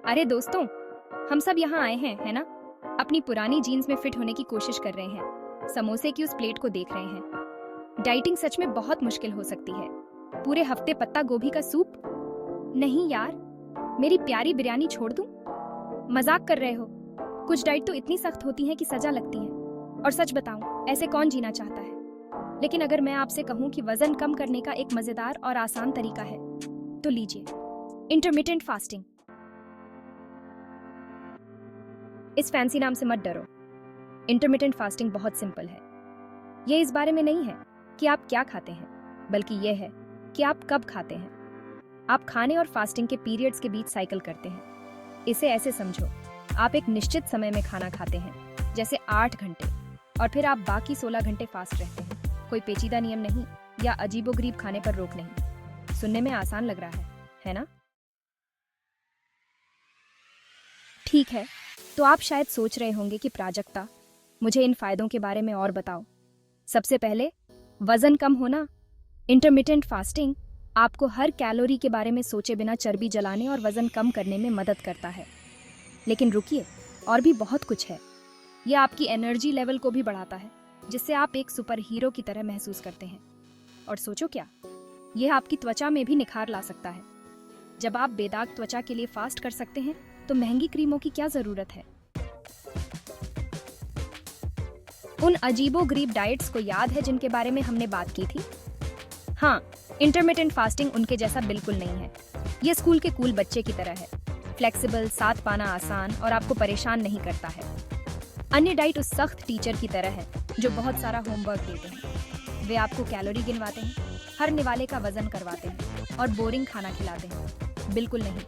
अरे दोस्तों, हम सब यहाँ आए हैं, है ना? अपनी पुरानी जीन्स में फिट होने की कोशिश कर रहे हैं। समोसे की उस प्लेट को देख रहे हैं। डाइटिंग सच में बहुत मुश्किल हो सकती है। पूरे हफ्ते पत्ता गोभी का सूप? नहीं यार, मेरी प्यारी बिरयानी छोड़ दूं? मजाक कर रहे हो? कुछ डाइट तो इतनी सख्त होती हैं कि सजा लगती है। और सच बताऊं, ऐसे कौन जीना चाहता है? लेकिन अगर मैं आपसे कहूं कि वजन कम करने का एक मजेदार और आसान तरीका है, तो लीजिए, इंटरमिटेंट फास्टिंग। इस फैंसी नाम से मत डरो। इंटरमिटेंट फास्टिंग बहुत सिंपल है। ये इस बारे में नहीं है कि आप क्या खाते हैं, बल्कि ये है कि आप कब खाते हैं। आप खाने और फास्टिंग के पीरियड्स के बीच साइकिल करते हैं। इसे ऐसे समझो, आप एक निश्चित समय में खाना खाते हैं, जैसे 8 घंटे, और फिर आप बाकी 16 घंटे फास्ट रहते हैं। कोई पेचीदा नियम नहीं या अजीबोगरीब खाने पर रोक नहीं। सुनने में आसान लग रहा है ना? ठीक है, तो आप शायद सोच रहे होंगे कि प्राजक्ता, मुझे इन फायदों के बारे में और बताओ। सबसे पहले, वजन कम होना। इंटरमिटेंट फास्टिंग आपको हर कैलोरी के बारे में सोचे बिना चर्बी जलाने और वजन कम करने में मदद करता है। लेकिन रुकिए, और भी बहुत कुछ है। यह आपकी एनर्जी लेवल को भी बढ़ाता है, जिससे आप एक सुपर हीरो की तरह महसूस करते हैं। और सोचो क्या, यह आपकी त्वचा में भी निखार ला सकता है। जब आप बेदाग त्वचा के लिए फास्ट कर सकते हैं, तो महंगी क्रीमों की क्या जरूरत है? उन अजीबोगरीब डाइट्स को याद है जिनके बारे में हमने बात की थी? हाँ, इंटरमिटेंट फास्टिंग उनके जैसा बिल्कुल नहीं है। ये स्कूल के कूल बच्चे की तरह है, फ्लेक्सिबल, साथ पाना आसान और आपको परेशान नहीं करता है। अन्य डाइट उस सख्त टीचर की तरह है जो बहुत सारा होमवर्क देते हैं। वे आपको कैलोरी गिनवाते हैं, हर निवाले का वजन करवाते हैं और बोरिंग खाना खिलाते हैं। बिल्कुल नहीं।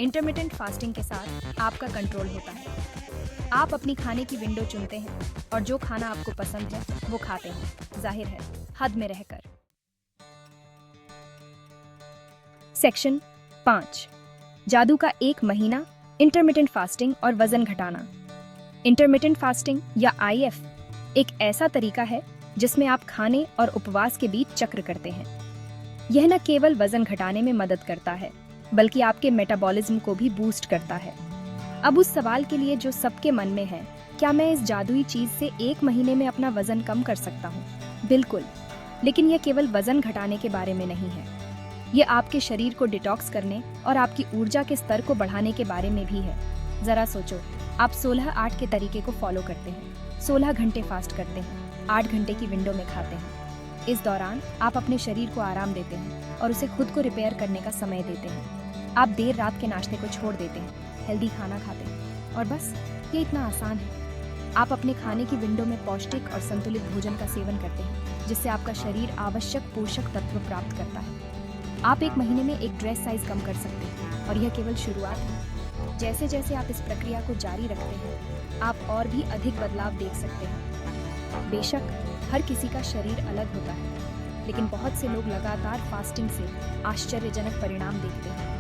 इंटरमिटेंट फास्टिंग के साथ आपका कंट्रोल होता है। आप अपनी खाने की विंडो चुनते हैं और जो खाना आपको पसंद है वो खाते हैं, जाहिर है, हद में रहकर। सेक्शन 5, जादू का 1 महीना, इंटरमिटेंट फास्टिंग और वजन घटाना। इंटरमिटेंट फास्टिंग या IF एक ऐसा तरीका है जिसमें आप खाने और उपवास के बीच चक्र करते हैं। यह न केवल वजन घटाने में मदद करता है, बल्कि आपके मेटाबॉलिज्म को भी बूस्ट करता है। अब उस सवाल के लिए जो सबके मन में है, क्या मैं इस जादुई चीज से 1 महीने में अपना वजन कम कर सकता हूँ? बिल्कुल, लेकिन यह केवल वजन घटाने के बारे में नहीं है। यह आपके शरीर को डिटॉक्स करने और आपकी ऊर्जा के स्तर को बढ़ाने के बारे में भी है। जरा सोचो, आप 16-8 के तरीके को फॉलो करते हैं, 16 घंटे फास्ट करते हैं, 8 घंटे की विंडो में खाते हैं। इस दौरान आप अपने शरीर को आराम देते हैं और उसे खुद को रिपेयर करने का समय देते हैं। आप देर रात के नाश्ते को छोड़ देते हैं, हेल्दी खाना खाते हैं, और बस ये इतना आसान है। आप अपने खाने की विंडो में पौष्टिक और संतुलित भोजन का सेवन करते हैं, जिससे आपका शरीर आवश्यक पोषक तत्व प्राप्त करता है। आप 1 महीने में एक ड्रेस साइज कम कर सकते हैं, और यह केवल शुरुआत है। जैसे जैसे आप इस प्रक्रिया को जारी रखते हैं, आप और भी अधिक बदलाव देख सकते हैं। बेशक हर किसी का शरीर अलग होता है, लेकिन बहुत से लोग लगातार फास्टिंग से आश्चर्यजनक परिणाम देखते हैं।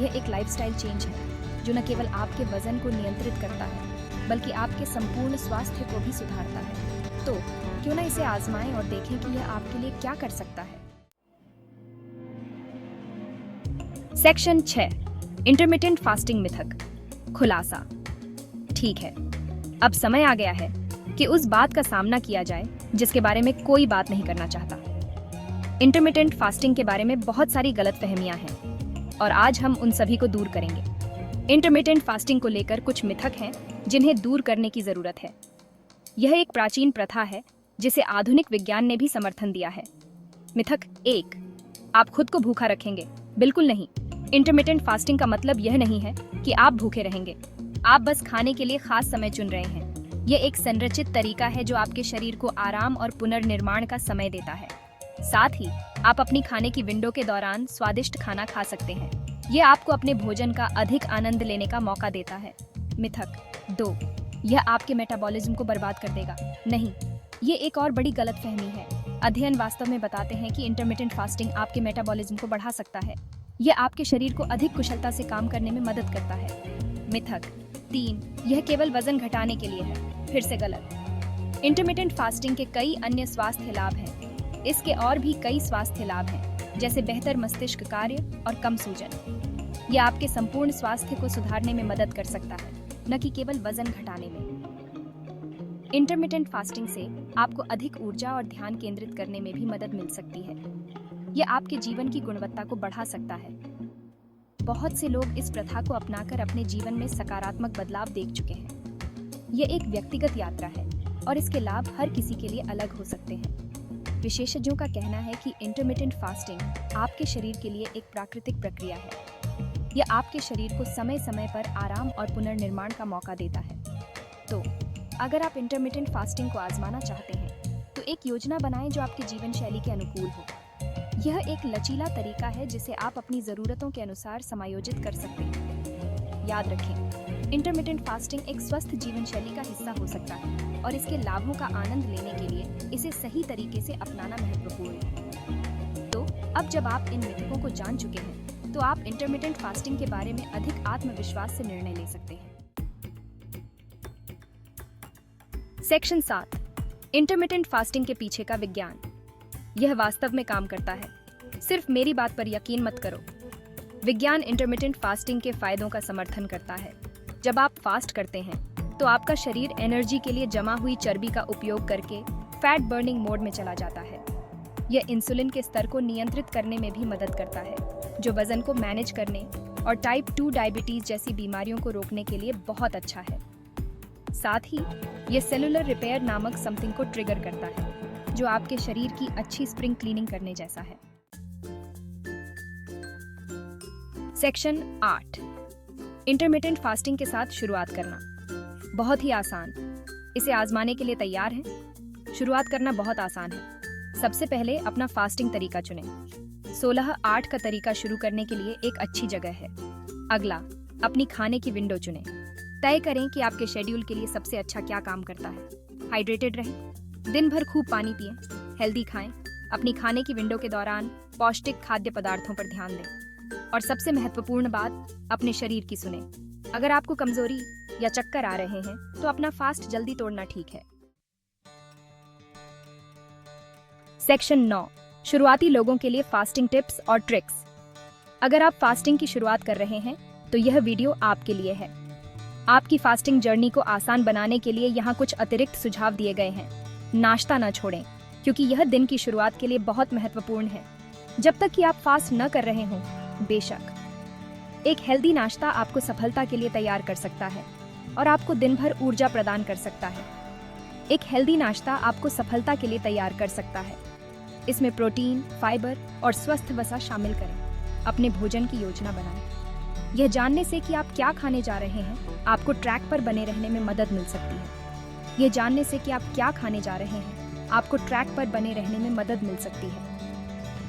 यह एक लाइफस्टाइल चेंज है जो न केवल आपके वजन को नियंत्रित करता है, बल्कि आपके संपूर्ण स्वास्थ्य को भी सुधारता है। तो क्यों ना इसे आजमाएं और देखें कि यह आपके लिए क्या कर सकता है। सेक्शन 6, इंटरमिटेंट फास्टिंग मिथक, खुलासा। ठीक है, अब समय आ गया है कि उस बात का सामना किया जाए जिसके बारे में कोई बात नहीं करना चाहता। इंटरमिटेंट फास्टिंग के बारे में बहुत सारी गलतफहमियां हैं, और आज हम उन सभी को दूर करेंगे। इंटरमिटेंट फास्टिंग को लेकर कुछ मिथक हैं जिन्हें दूर करने की जरूरत है। यह एक प्राचीन प्रथा है जिसे आधुनिक विज्ञान ने भी समर्थन दिया है। मिथक 1, आप खुद को भूखा रखेंगे। बिल्कुल नहीं। इंटरमिटेंट फास्टिंग का मतलब यह नहीं है कि आप भूखे रहेंगे। आप बस खाने के लिए खास समय चुन रहे हैं। यह एक संरचित तरीका है जो आपके शरीर को आराम और पुनर्निर्माण का समय देता है। साथ ही आप अपनी खाने की विंडो के दौरान स्वादिष्ट खाना खा सकते हैं। यह आपको अपने भोजन का अधिक आनंद लेने का मौका देता है। मिथक 2, यह आपके मेटाबॉलिज्म को बर्बाद कर देगा। नहीं, ये एक और बड़ी गलतफहमी है। अध्ययन वास्तव में बताते हैं कि इंटरमिटेंट फास्टिंग आपके मेटाबॉलिज्म को बढ़ा सकता है। यह आपके शरीर को अधिक कुशलता से काम करने में मदद करता है। मिथक 3, यह केवल वजन घटाने के लिए है। फिर से गलत। इंटरमिटेंट फास्टिंग के कई अन्य स्वास्थ्य लाभ हैं। इसके और भी कई स्वास्थ्य लाभ हैं, जैसे बेहतर मस्तिष्क कार्य और कम सूजन। यह आपके संपूर्ण स्वास्थ्य को सुधारने में मदद कर सकता है, न कि केवल वजन घटाने में। इंटरमिटेंट फास्टिंग से आपको अधिक ऊर्जा और ध्यान केंद्रित करने में भी मदद मिल सकती है। यह आपके जीवन की गुणवत्ता को बढ़ा सकता है। बहुत से लोग इस प्रथा को अपनाकर अपने जीवन में सकारात्मक बदलाव देख चुके हैं। यह एक व्यक्तिगत यात्रा है और इसके लाभ हर किसी के लिए अलग हो सकते हैं। विशेषज्ञों का कहना है कि इंटरमिटेंट फास्टिंग आपके शरीर के लिए एक प्राकृतिक प्रक्रिया है। यह आपके शरीर को समय समय पर आराम और पुनर्निर्माण का मौका देता है। तो अगर आप इंटरमिटेंट फास्टिंग को आजमाना चाहते हैं, तो एक योजना बनाएं जो आपके जीवन शैली के अनुकूल हो। यह एक लचीला तरीका है जिसे आप अपनी ज़रूरतों के अनुसार समायोजित कर सकते हैं। याद रखें, इंटरमिटेंट फास्टिंग एक स्वस्थ जीवन शैली का हिस्सा हो सकता है और इसके लाभों का आनंद लेने के लिए इसे सही तरीके से अपनाना महत्वपूर्ण है। तो अब जब आप इन मिथकों को जान चुके हैं, तो आप इंटरमिटेंट फास्टिंग के बारे में अधिक आत्मविश्वास से निर्णय ले सकते हैं। सेक्शन 7, इंटरमिटेंट फास्टिंग के पीछे का विज्ञान। यह वास्तव में काम करता है, सिर्फ मेरी बात पर यकीन मत करो। विज्ञान इंटरमिटेंट फास्टिंग के फायदों का समर्थन करता है। जब आप फास्ट करते हैं, तो आपका शरीर एनर्जी के लिए जमा हुई चर्बी का उपयोग करके फैट बर्निंग मोड में चला जाता है। यह इंसुलिन के स्तर को नियंत्रित करने में भी मदद करता है, जो वजन को मैनेज करने और टाइप 2 डायबिटीज जैसी बीमारियों को रोकने के लिए बहुत अच्छा है। साथ ही यह सेलुलर रिपेयर नामक समथिंग को ट्रिगर करता है, जो आपके शरीर की अच्छी स्प्रिंग क्लीनिंग करने जैसा है। सेक्शन 8, इंटरमिटेंट फास्टिंग के साथ शुरुआत करना। बहुत ही आसान। इसे आजमाने के लिए तैयार हैं? शुरुआत करना बहुत आसान है। सबसे पहले अपना फास्टिंग तरीका चुनें। 16/8 का तरीका शुरू करने के लिए एक अच्छी जगह है। अगला, अपनी खाने की विंडो चुनें। तय करें कि आपके शेड्यूल के लिए सबसे अच्छा क्या काम करता है। हाइड्रेटेड रहें, दिन भर खूब पानी पिएं, हेल्दी खाएं, अपनी खाने की विंडो के दौरान पौष्टिक खाद्य पदार्थों पर ध्यान दें। और सबसे महत्वपूर्ण बात, अपने शरीर की सुनें। अगर आपको कमजोरी या चक्कर आ रहे हैं, तो अपना फास्ट जल्दी तोड़ना ठीक है। सेक्शन 9, शुरुआती लोगों के लिए फास्टिंग टिप्स और ट्रिक्स। अगर आप फास्टिंग की शुरुआत कर रहे हैं, तो यह वीडियो आपके लिए है। आपकी फास्टिंग जर्नी को आसान बनाने के लिए यहाँ कुछ अतिरिक्त सुझाव दिए गए हैं। नाश्ता न छोड़ें, क्योंकि यह दिन की शुरुआत के लिए बहुत महत्वपूर्ण है। जब तक कि आप फास्ट न कर रहे हों, बेशक एक हेल्दी नाश्ता आपको सफलता के लिए तैयार कर सकता है और आपको दिन भर ऊर्जा प्रदान कर सकता है। एक हेल्दी नाश्ता आपको सफलता के लिए तैयार कर सकता है। इसमें प्रोटीन, फाइबर और स्वस्थ वसा शामिल करें। अपने भोजन की योजना बनाएं। यह जानने से कि आप क्या खाने जा रहे हैं, आपको ट्रैक पर बने रहने में मदद मिल सकती है। यह जानने से कि आप क्या खाने जा रहे हैं, आपको ट्रैक पर बने रहने में मदद मिल सकती है।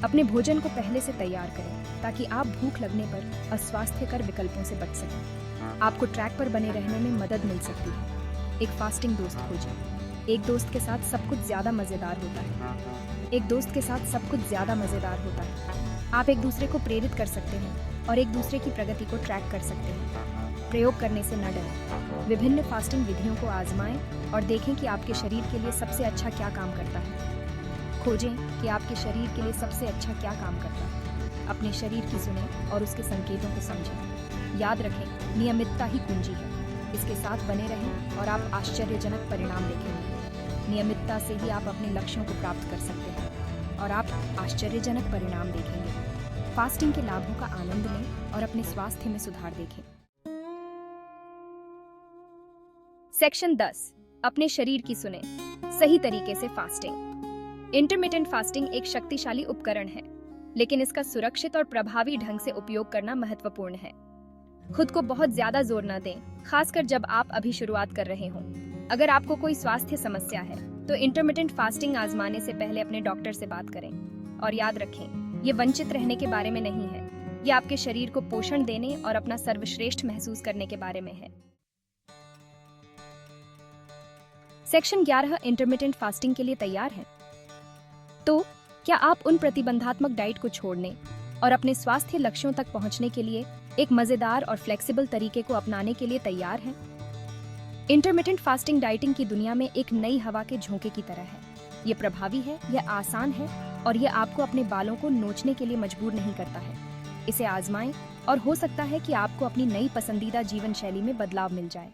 अपने भोजन को पहले से तैयार करें, ताकि आप भूख लगने पर अस्वास्थ्यकर विकल्पों से बच सकें। आपको ट्रैक पर बने रहने में मदद मिल सकती है। एक फास्टिंग दोस्त खोजें। एक दोस्त के साथ सब कुछ ज्यादा मजेदार होता है। एक दोस्त के साथ सब कुछ ज्यादा मजेदार होता है। आप एक दूसरे को प्रेरित कर सकते हैं और एक दूसरे की प्रगति को ट्रैक कर सकते हैं। प्रयोग करने से न डरें। विभिन्न फास्टिंग विधियों को आजमाएं और देखें कि आपके शरीर के लिए सबसे अच्छा क्या काम करता है। खोजें कि आपके शरीर के लिए सबसे अच्छा क्या काम करता है। अपने शरीर की सुनें और उसके संकेतों को समझें। याद रखें, नियमितता ही कुंजी है। इसके साथ बने रहें और आप आश्चर्यजनक परिणाम देखेंगे। नियमितता से ही आप अपने लक्ष्यों को प्राप्त कर सकते हैं और आप आश्चर्यजनक परिणाम देखेंगे। फास्टिंग के लाभों का आनंद लें और अपने स्वास्थ्य में सुधार देखें। सेक्शन 10, अपने शरीर की सुने। सही तरीके से फास्टिंग। इंटरमिटेंट फास्टिंग एक शक्तिशाली उपकरण है, लेकिन इसका सुरक्षित और प्रभावी ढंग से उपयोग करना महत्वपूर्ण है। खुद को बहुत ज्यादा जोर न दें, खासकर जब आप अभी शुरुआत कर रहे हों। अगर आपको कोई स्वास्थ्य समस्या है, तो इंटरमिटेंट फास्टिंग आजमाने से पहले अपने डॉक्टर से बात करें। और याद रखें, ये वंचित रहने के बारे में नहीं है। ये आपके शरीर को पोषण देने और अपना सर्वश्रेष्ठ महसूस करने के बारे में है। सेक्शन 11, इंटरमिटेंट फास्टिंग के लिए तैयार हैं? तो क्या आप उन प्रतिबंधात्मक डाइट को छोड़ने और अपने स्वास्थ्य लक्ष्यों तक पहुंचने के लिए एक मजेदार और फ्लेक्सिबल तरीके को अपनाने के लिए तैयार हैं? इंटरमिटेंट फास्टिंग डाइटिंग की दुनिया में एक नई हवा के झोंके की तरह है। ये प्रभावी है, यह आसान है और यह आपको अपने बालों को नोचने के लिए मजबूर नहीं करता है। इसे आजमाएं और हो सकता है कि आपको अपनी नई पसंदीदा जीवन शैली में बदलाव मिल जाए।